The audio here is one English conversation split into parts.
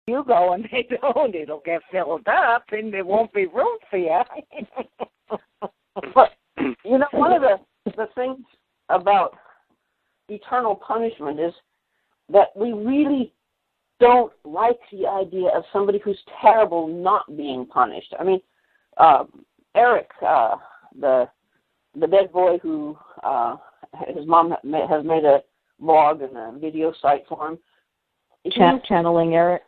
you go and they don't, it'll get filled up and there won't be room for you. But, one of the things about eternal punishment is that we really don't like the idea of somebody who's terrible not being punished. I mean, Eric, the dead boy who his mom has made a blog and a video site for him. Channeling Eric?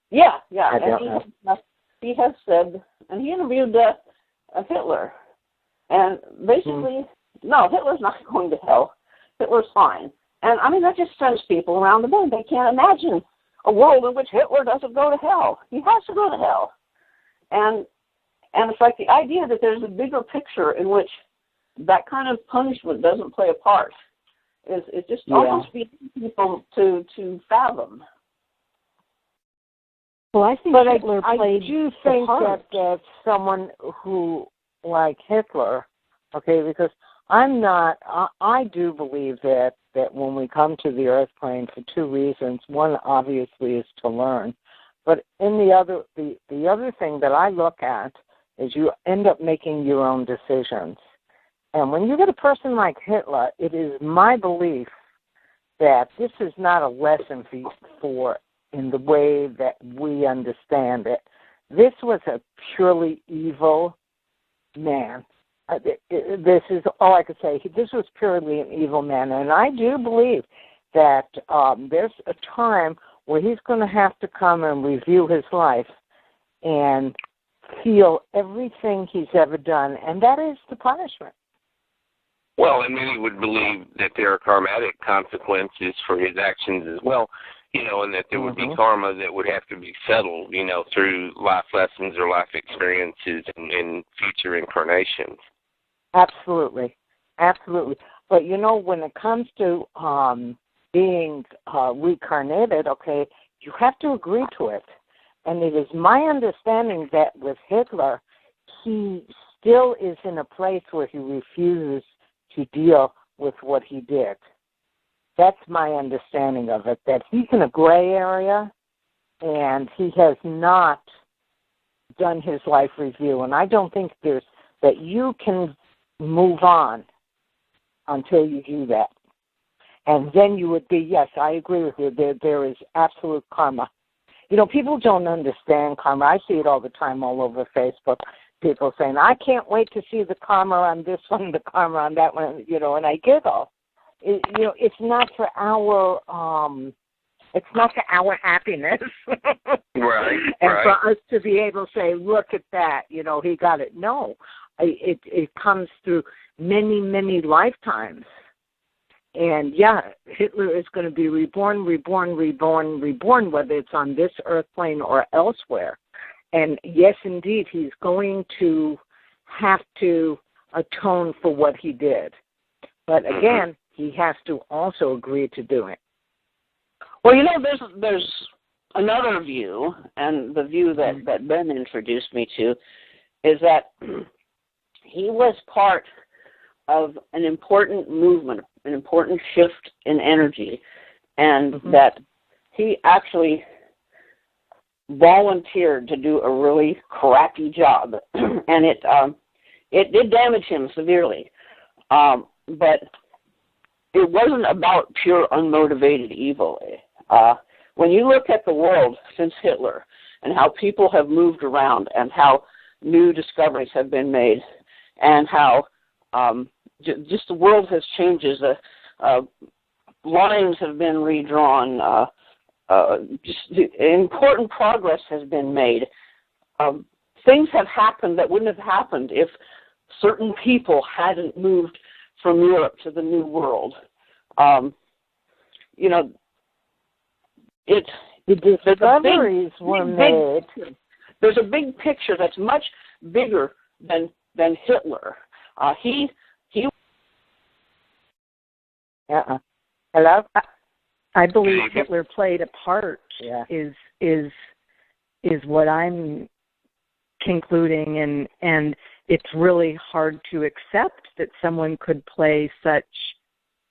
Yeah. And he has said, and he interviewed Hitler. And basically, no, Hitler's not going to hell. Hitler's fine. And, I mean, that just sends people around the bend. They can't imagine a world in which Hitler doesn't go to hell. He has to go to hell. And it's like the idea that there's a bigger picture in which that kind of punishment doesn't play a part is just almost beyond people to fathom. Well, I think Hitler played I do think that someone who, like Hitler, okay, because I do believe that when we come to the earth plane for two reasons. One, obviously, is to learn. But in the other thing that I look at is you end up making your own decisions. And when you get a person like Hitler, it is my belief that this is not a lesson for in the way that we understand it. This was a purely evil man. This is all I could say. This was purely an evil man. And I do believe that there's a time where he's going to have to come and review his life and feel everything he's ever done, and that is the punishment. Well, and many would believe that there are karmatic consequences for his actions as well, and that there would be karma that would have to be settled, through life lessons or life experiences in future incarnations. Absolutely. But, when it comes to being reincarnated, okay, you have to agree to it. And it is my understanding that with Hitler, he still is in a place where he refuses to deal with what he did. That's my understanding of it, that he's in a gray area and he has not done his life review. And I don't think that you can move on until you do that. And then you would be, yes, I agree with you, there is absolute karma. People don't understand karma. I see it all the time all over Facebook. People saying, I can't wait to see the karma on this one, the karma on that one, and I giggle. It's not for our happiness. Right. And for us to be able to say, look at that, he got it. No, it comes through many, many lifetimes. And, Hitler is going to be reborn, whether it's on this earth plane or elsewhere. And, yes, indeed, he's going to have to atone for what he did. But, again, he has to also agree to do it. Well, there's another view, and the view that Ben introduced me to, is that he was part of an important movement, an important shift in energy, and that he actually volunteered to do a really crappy job, and it did damage him severely. But it wasn't about pure unmotivated evil. When you look at the world since Hitler and how people have moved around and how new discoveries have been made and how just the world has changed, lines have been redrawn, just important progress has been made. Things have happened that wouldn't have happened if certain people hadn't moved from Europe to the New World. The discoveries were made. There's a big picture that's much bigger than Hitler. Hello? I believe Hitler played a part. Yeah. Is what I'm concluding, and it's really hard to accept that someone could play such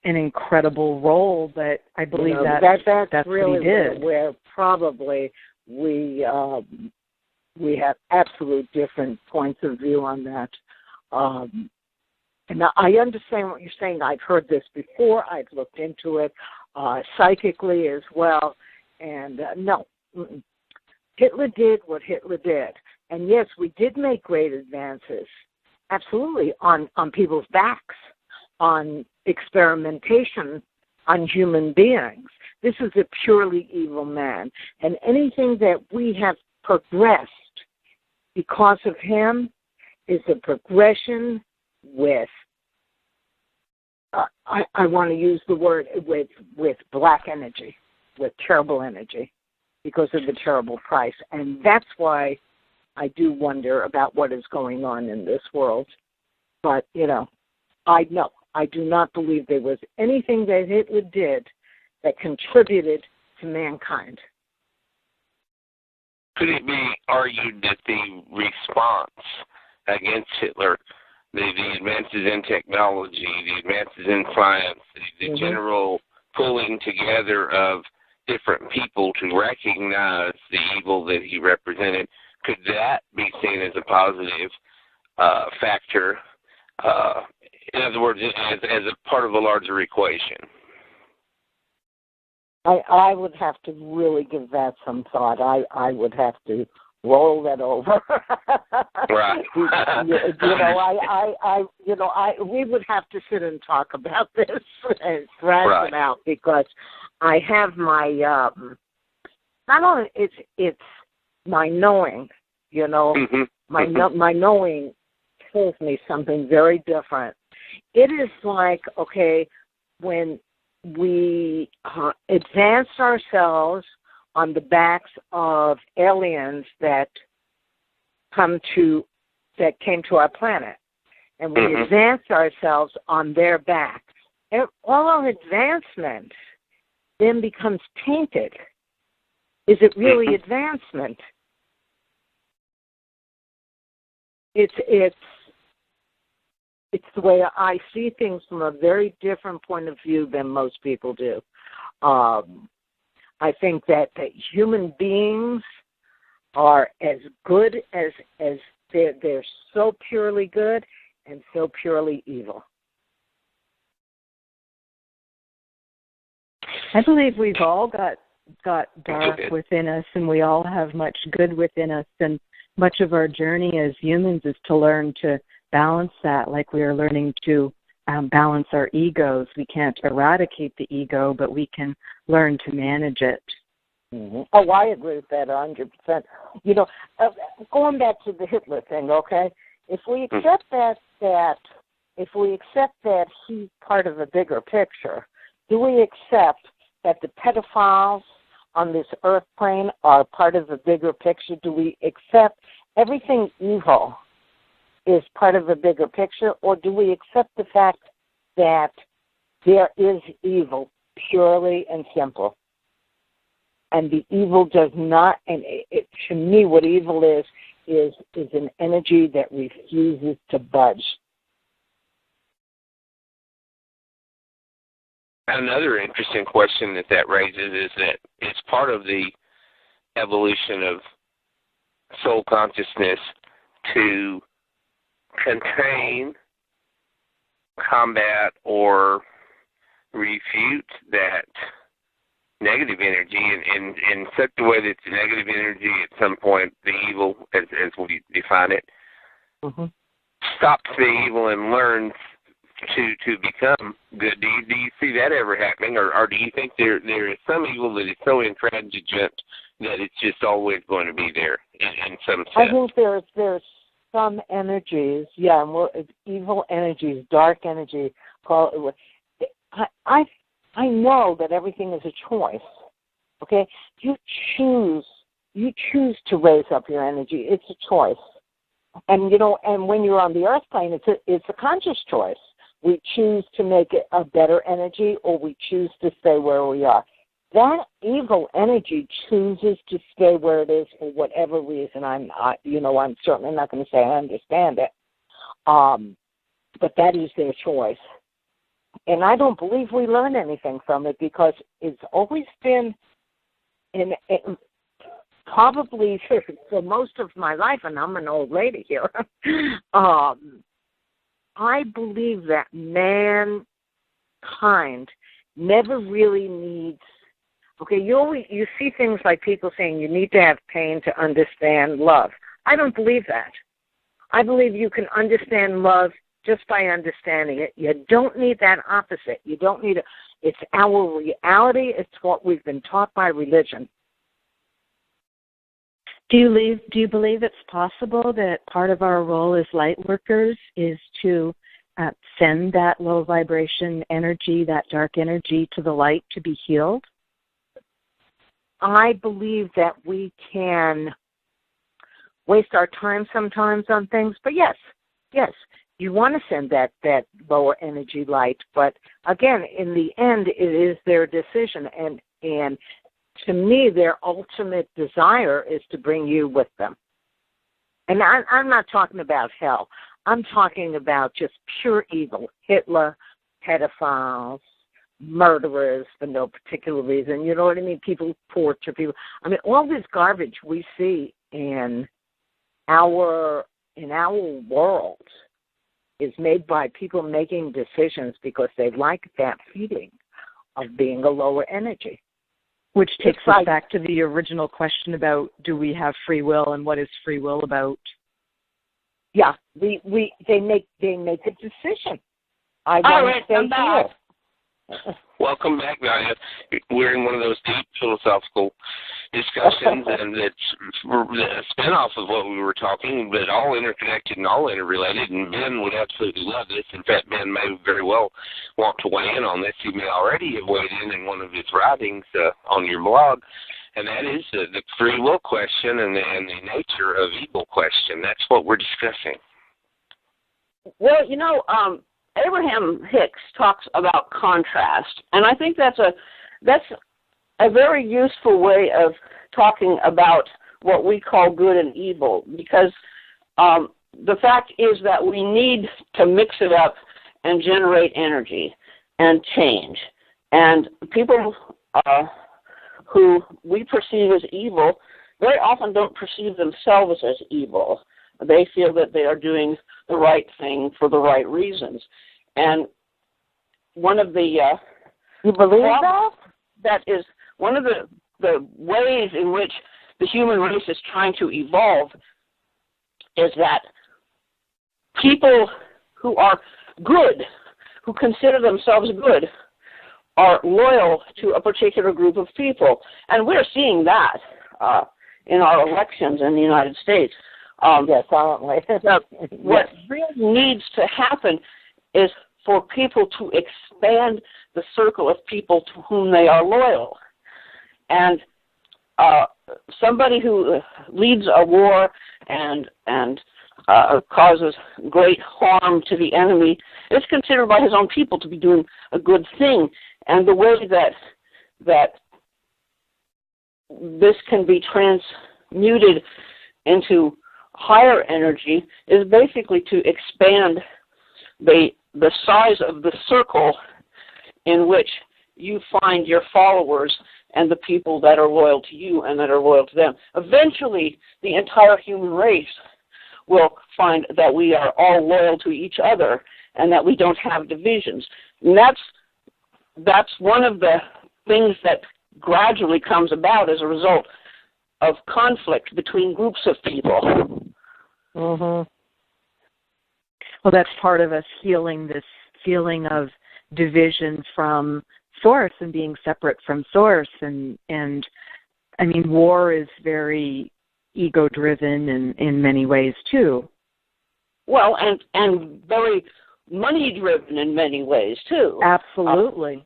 an incredible role. But I believe that's really what he did. Where probably we have absolute different points of view on that. And I understand what you're saying. I've heard this before. I've looked into it psychically as well. And no, Hitler did what Hitler did. And yes, we did make great advances, absolutely, on people's backs, on experimentation on human beings. This is a purely evil man. And anything that we have progressed because of him is a progression with, I want to use the word, with black energy, with terrible energy, because of the terrible price. And that's why I do wonder about what is going on in this world. But, I do not believe there was anything that Hitler did that contributed to mankind. Could it be argued that the response against Hitler, the advances in technology, the advances in science, the general pulling together of different people to recognize the evil that he represented, could that be seen as a positive factor? In other words, as a part of a larger equation? I would have to really give that some thought. I would have to roll that over. Right. We would have to sit and talk about this and thrash it out, because I have my not only it's my knowing, my knowing tells me something very different. It is like, okay, when we advanced ourselves on the backs of aliens that came to our planet, and we advanced ourselves on their backs, and all our advancement then becomes tainted. Is it really advancement? It's the way I see things from a very different point of view than most people do. I think that human beings are as good as they're so purely good and so purely evil. I believe we've all got dark within us, and we all have much good within us, and much of our journey as humans is to learn to balance that, like we are learning to balance our egos. We can't eradicate the ego, but we can learn to manage it. Mm-hmm. Oh, I agree with that 100%. Going back to the Hitler thing, okay? If we accept that he's part of a bigger picture, do we accept that the pedophiles on this earth plane are part of a bigger picture? Do we accept everything evil is part of a bigger picture, or do we accept the fact that there is evil purely and simple? And the evil does not, and to me what evil is an energy that refuses to budge. Another interesting question that raises is that it's part of the evolution of soul consciousness to contain, combat, or refute that negative energy in such a way that the negative energy at some point, the evil, as we define it, stops the evil and learns to become good. Do you see that ever happening, or do you think there is some evil that is so intransigent that it's just always going to be there in some sense? I think there's some energies, evil energies, dark energy. I know that everything is a choice. Okay, you choose to raise up your energy. It's a choice, and and when you're on the earth plane, it's a conscious choice. We choose to make it a better energy, or we choose to stay where we are. That evil energy chooses to stay where it is for whatever reason. I'm certainly not going to say I understand it, but that is their choice. And I don't believe we learn anything from it, because it's always been, probably for most of my life, and I'm an old lady here, I believe that mankind never really needs. Okay, you see things like people saying you need to have pain to understand love. I don't believe that. I believe you can understand love just by understanding it. You don't need that opposite. You don't need it's our reality. It's what we've been taught by religion. Do you believe it's possible that part of our role as light workers is to send that low vibration energy, that dark energy, to the light to be healed? I believe that we can waste our time sometimes on things, but yes, you want to send that lower energy light, but again, in the end, it is their decision, and to me, their ultimate desire is to bring you with them. And I'm not talking about hell. I'm talking about just pure evil. Hitler, pedophiles, murderers for no particular reason. You know what I mean? People torture people. I mean, all this garbage we see in our world is made by people making decisions because they like that feeling of being a lower energy. Which takes us back to the original question about, do we have free will, and what is free will about? Yeah, they make a decision. I want to stay here. Welcome back, Nadia. We're in one of those deep philosophical discussions, and it's a spin-off of what we were talking, but all interconnected and all interrelated, and Ben would absolutely love this. In fact, Ben may very well want to weigh in on this. He may already have weighed in one of his writings on your blog, and that is the free will question and the nature of evil question. That's what we're discussing. Well, Abraham Hicks talks about contrast, and I think that's a very useful way of talking about what we call good and evil, because the fact is that we need to mix it up and generate energy and change. And people who we perceive as evil very often don't perceive themselves as evil. They feel that they are doing the right thing for the right reasons. And one of the you believe that? That is one of the ways in which the human race is trying to evolve is that people who are good, who consider themselves good, are loyal to a particular group of people. And we're seeing that in our elections in the United States. Yes, aren't we? What really needs to happen is for people to expand the circle of people to whom they are loyal. And somebody who leads a war and causes great harm to the enemy is considered by his own people to be doing a good thing. And the way that this can be transmuted into higher energy is basically to expand the size of the circle in which you find your followers and the people that are loyal to you and that are loyal to them. Eventually, the entire human race will find that we are all loyal to each other and that we don't have divisions. And that's one of the things that gradually comes about as a result of conflict between groups of people. Mm-hmm. Well, that's part of us healing this feeling of division from source and being separate from source. And I mean, war is very ego-driven in many ways, too. Well, and very money-driven in many ways, too. Absolutely.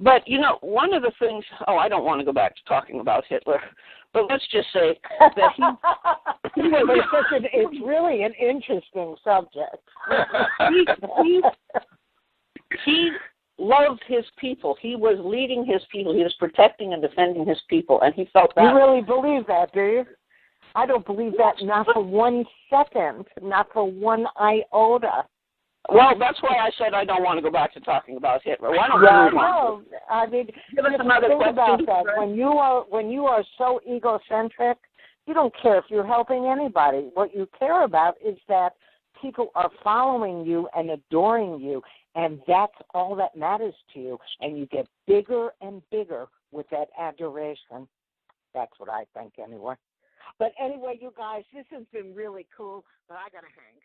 But, one of the things, I don't want to go back to talking about Hitler, but let's just say that it's really an interesting subject. He loved his people. He was leading his people. He was protecting and defending his people, and he felt that. You really believe that, do you? I don't believe that, not for 1 second, not for one iota. Well, that's why I said I don't want to go back to talking about Hitler. Why don't we move on? I mean, give us another think question. about that. When you are so egocentric, you don't care if you're helping anybody. What you care about is that people are following you and adoring you, and that's all that matters to you. And you get bigger and bigger with that adoration. That's what I think, anyway. But anyway, you guys, this has been really cool, but I got to hang.